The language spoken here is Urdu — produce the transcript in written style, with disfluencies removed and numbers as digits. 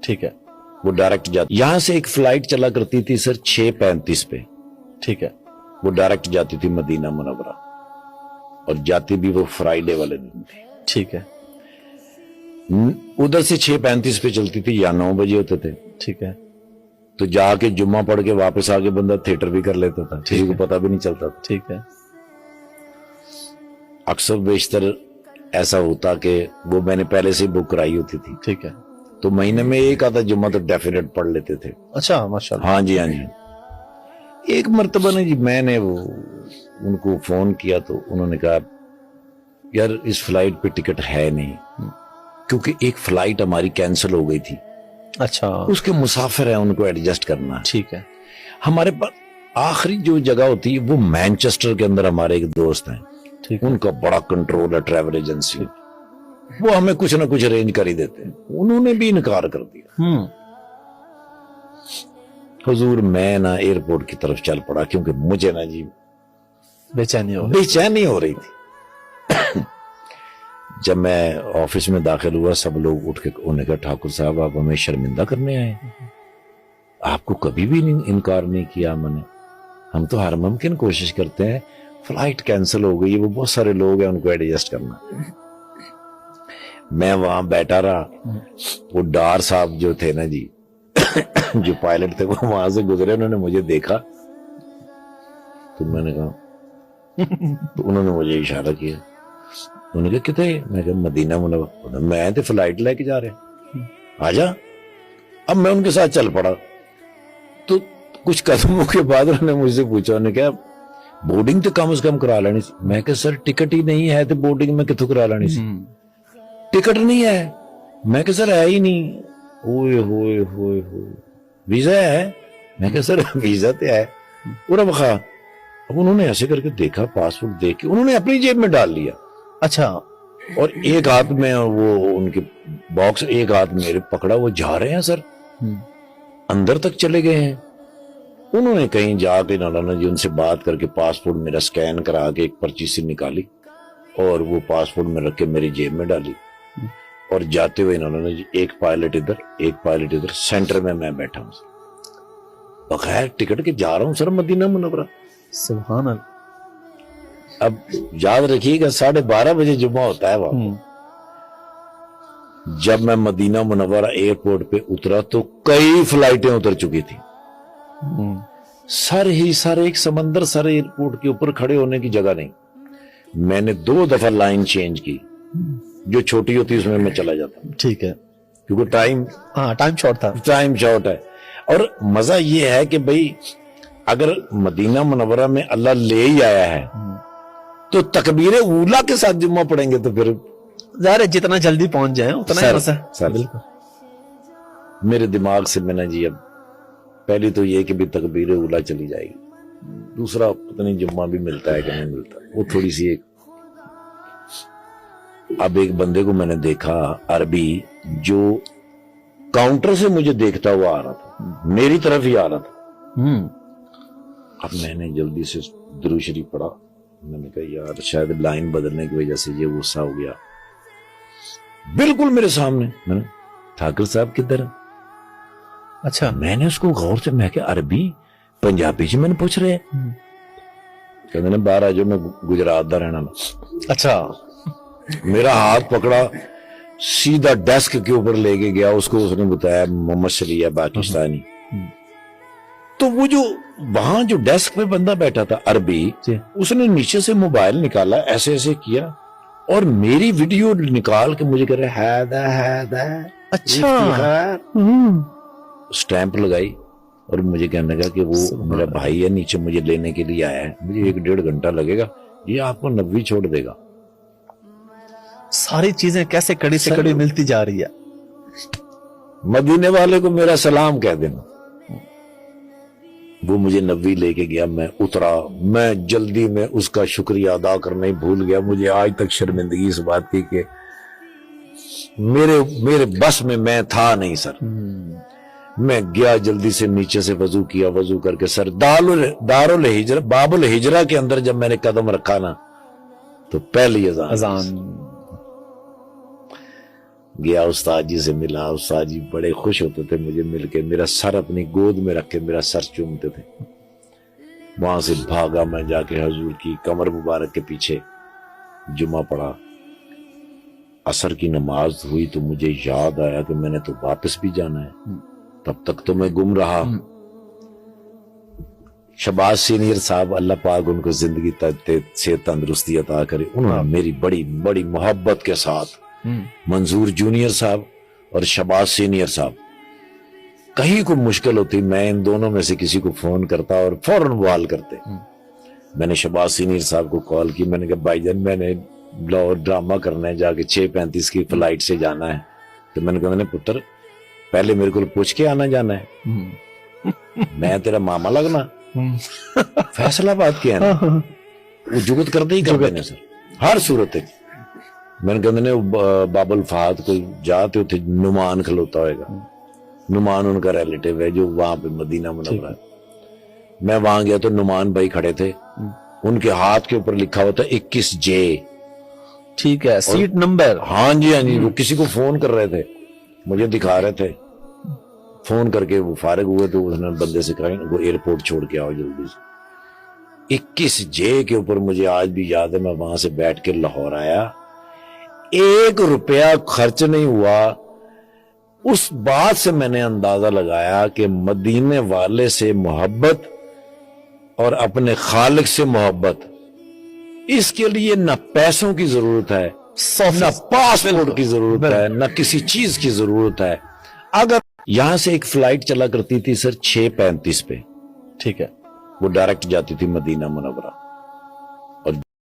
ٹھیک ہے. وہ ڈائریکٹ جاتی. یہاں سے ایک فلائٹ چلا کرتی تھی سر 6:35 پہ. ٹھیک ہے. وہ ڈائریکٹ جاتی تھی مدینہ منورہ اور جاتی بھی وہ فرائیڈے والے دن تھی. ٹھیک ہے. ادھر سے 6:35 پہ چلتی تھی یا 9 بجے ہوتے تھے. ٹھیک ہے. تو جا کے جمعہ پڑھ کے واپس آ کے بندہ تھیٹر بھی کر لیتا تھا, کسی کو پتہ بھی نہیں چلتا تھا. ٹھیک ہے. اکثر بیشتر ایسا ہوتا کہ وہ میں نے پہلے سے بک کرائی ہوتی تھی. ٹھیک ہے. تو مہینے میں ایک آدھا جمعہ تو ڈیفینیٹ پڑھ لیتے تھے. اچھا ماشاء اللہ. ہاں جی ہاں جی. ایک مرتبہ نے جی میں نے وہ ان کو فون کیا تو انہوں نے کہا یار اس فلائٹ پہ ٹکٹ ہے نہیں, کیونکہ ایک فلائٹ ہماری کینسل ہو گئی تھی. اچھا. اس کے مسافر ہیں, ان کو ایڈجسٹ کرنا. ٹھیک ہے. ہمارے پاس آخری جو جگہ ہوتی ہے وہ مینچسٹر کے اندر ہمارے ایک دوست ہیں, ان کا بڑا کنٹرول ہے ٹریول ایجنسی, وہ ہمیں کچھ نہ کچھ ارینج کر ہی دیتے ہیں. انہوں نے بھی انکار کر دیا. حضور میں نا ایئرپورٹ کی طرف چل پڑا, کیونکہ مجھے نا جی بے چینی ہو رہی تھی. جب میں آفس میں داخل ہوا سب لوگ اٹھ کے انہوں نے کہا ٹھاکر صاحب آپ ہمیں شرمندہ کرنے آئے, آپ کو کبھی بھی انکار نہیں کیا ہم نے, ہم تو ہر ممکن کوشش کرتے ہیں. فلائٹ کینسل ہو گئی, وہ بہت سارے لوگ ہیں ان کو ایڈجسٹ کرنا. میں وہاں بیٹھا رہا, وہ ڈار صاحب جو تھے نا جی جو پائلٹ تھے وہ وہاں سے گزرے, انہوں نے مجھے دیکھا تو میں نے کہا تو انہوں نے مجھے اشارہ کیا, انہوں نے کہا کتنے, میں کہا مدینہ منورہ. میں تو فلائٹ لے کے جا رہے آجا. اب میں ان کے ساتھ چل پڑا تو کچھ قدموں کے بعد انہوں نے مجھ سے پوچھا, انہوں نے کہا بورڈنگ تو کم از کم کرا لینی سی. میں کہا سر ٹکٹ ہی نہیں ہے تو بورڈنگ میں کتوں کرا لینی سی, ٹکٹ نہیں ہے. میں کہا سر ہے ہی نہیں. اوئے ہوئے ہوئے ہوئے ویزا ہے. میں کہا سر ویزا تو ہے پورا بخا. اب انہوں نے ایسے کر کے دیکھا, پاسپورٹ دیکھ کے انہوں نے اپنی جیب میں ڈال لیا. اچھا. اور ایک ہاتھ میں وہ ان کے باکس, ایک ہاتھ میرے پکڑا, وہ جا رہے ہیں سر اندر تک چلے گئے ہیں. انہوں نے کہیں جا کے نانا جی ان سے بات کر کے پاسپورٹ میرا سکین کرا کے ایک پرچی سے نکالی اور وہ پاسپورٹ میں رکھ کے میری جیب میں ڈالی. اور جاتے ہوئے انہوں نے ایک پائلٹ ادھر ایک پائلٹ ادھر, سینٹر میں بیٹھا ہوں بغیر ٹکٹ کے جا رہا ہوں سر مدینہ منورہ. سبحان اللہ. اب یاد رکھیے گا 12:30 بجے جمعہ ہوتا ہے وہاں. جب میں مدینہ منورہ ایئرپورٹ پہ اترا تو کئی فلائٹیں اتر چکی تھی. سر ہی سر ایک سمندر سر ایئرپورٹ کے اوپر کھڑے ہونے کی جگہ نہیں. میں نے 2 دفعہ لائن چینج کی, جو چھوٹی ہوتی اس میں چلا جاتا. ٹھیک ہے. کیونکہ ٹائم شارٹ تھا. ٹائم شارٹ ہے. اور مزہ یہ ہے کہ بھئی اگر مدینہ منورہ میں اللہ لے ہی آیا ہے تو تکبیر اولا کے ساتھ جمعہ پڑھیں گے تو پھر ظاہر ہے جتنا جلدی پہنچ جائیں اتنا ہی مزہ. بالکل. میرے دماغ سے میں نے جی اب پہلی تو یہ کہ بھی تکبیر اولا چلی جائے گی, دوسرا پتہ نہیں جمعہ بھی ملتا ہے کہ نہیں ملتا, وہ تھوڑی سی ایک. اب ایک بندے کو میں نے دیکھا عربی جو کاؤنٹر سے مجھے دیکھتا ہوا آ رہا تھا, میری طرف ہی آ رہا تھا. اب میں نے جلدی سے درود شریف پڑھا, میں نے کہا یار شاید لائن بدلنے کی وجہ سے یہ غصہ ہو گیا. بالکل میرے سامنے, میں نے ٹھاکر صاحب کدھر. اچھا. میں نے اس کو غور سے, میں کہ عربی پنجابی سے میں نے پوچھ رہے کہتے ہیں باہر آ جو میں گجرات دا رہنا. اچھا. میرا ہاتھ پکڑا سیدھا ڈیسک کے اوپر لے کے گیا, اس کو اس نے بتایا محمد شریعہ پاکستانی. تو وہ جو وہاں جو ڈیسک پہ بندہ بیٹھا تھا عربی, اس نے نیچے سے موبائل نکالا, ایسے ایسے کیا اور میری ویڈیو نکال کے مجھے کہہ رہے ہے. اچھا. سٹیمپ لگائی اور مجھے کہنے لگا کہ وہ میرا بھائی ہے نیچے مجھے لینے کے لیے آیا ہے, مجھے 1-1.5 گھنٹہ لگے گا, یہ آپ کو 90 چھوڑ دے گا. ساری چیزیں کیسے کڑی سے کڑی ملتی جا رہی ہے. مدینے والے کو میرا سلام کہہ دینا. وہ مجھے 90 لے کے گیا, میں اترا, میں جلدی میں اس کا شکریہ ادا کرنا ہی بھول گیا. مجھے آج تک شرمندگی اس بات کی کہ میرے بس میں تھا نہیں سر. میں گیا جلدی سے نیچے سے وضو کیا, وضو کر کے سر دارالہجرہ باب الہجرہ کے اندر جب میں نے قدم رکھا نا تو پہلی اذان. گیا استاد جی سے ملا, استاد جی بڑے خوش ہوتے تھے مجھے مل کے, میرا سر اپنی گود میں رکھ کے میرا سر چومتے تھے. وہاں سے بھاگا میں جا کے حضور کی کمر مبارک کے پیچھے جمعہ پڑھا. عصر کی نماز ہوئی تو مجھے یاد آیا کہ میں نے تو واپس بھی جانا ہے, تب تک تو میں گم رہا. شباز سینئر صاحب اللہ پاک ان کو زندگی سے تندرستی عطا کرے, انہوں نے میری بڑی بڑی محبت کے ساتھ منظور جونیئر صاحب اور شباز سینئر صاحب, کہیں کوئی مشکل ہوتی میں ان دونوں میں سے کسی کو فون کرتا اور فوراً بحال کرتے. میں نے شباز سینئر صاحب کو کال کی, میں نے کہا بھائی جان میں نے لاہور ڈرامہ کرنا ہے, جا کے 6:35 کی فلائٹ سے جانا ہے. تو میں نے کہا پتر پہلے میرے کو پوچھ کے آنا جانا ہے, میں تیرا ماما لگنا, فیصلہ بات کیا ہے نا, وہ جگت کرتے ہی کرتے ہیں سر ہر صورت. میں نے کہا باب الفہد کو جاتے ہوتے نعمان کھلوتا ہوئے گا, نعمان ان کا ریلیٹیو ہے جو وہاں پہ مدینہ منورہ ہے. میں وہاں گیا تو نعمان بھائی کھڑے تھے, ان کے ہاتھ کے اوپر لکھا ہوا تھا 21J. ٹھیک ہے, سیٹ نمبر. ہاں جی ہاں جی, وہ کسی کو فون کر رہے تھے, مجھے دکھا رہے تھے. فون کر کے وہ فارغ ہوئے تو اس نے بندے سے کہا وہ ایئرپورٹ چھوڑ کے آؤ جلدی سے. 21J کے اوپر مجھے آج بھی یاد ہے, میں وہاں سے بیٹھ کے لاہور آیا, 1 روپیہ خرچ نہیں ہوا. اس بات سے میں نے اندازہ لگایا کہ مدینے والے سے محبت اور اپنے خالق سے محبت, اس کے لیے نہ پیسوں کی ضرورت ہے, نہ پاسپورٹ کی ضرورت ہے, نہ کسی چیز کی ضرورت ہے. اگر یہاں سے ایک فلائٹ چلا کرتی تھی سر 6:35 پہ, ٹھیک ہے, وہ ڈائریکٹ جاتی تھی مدینہ منورہ.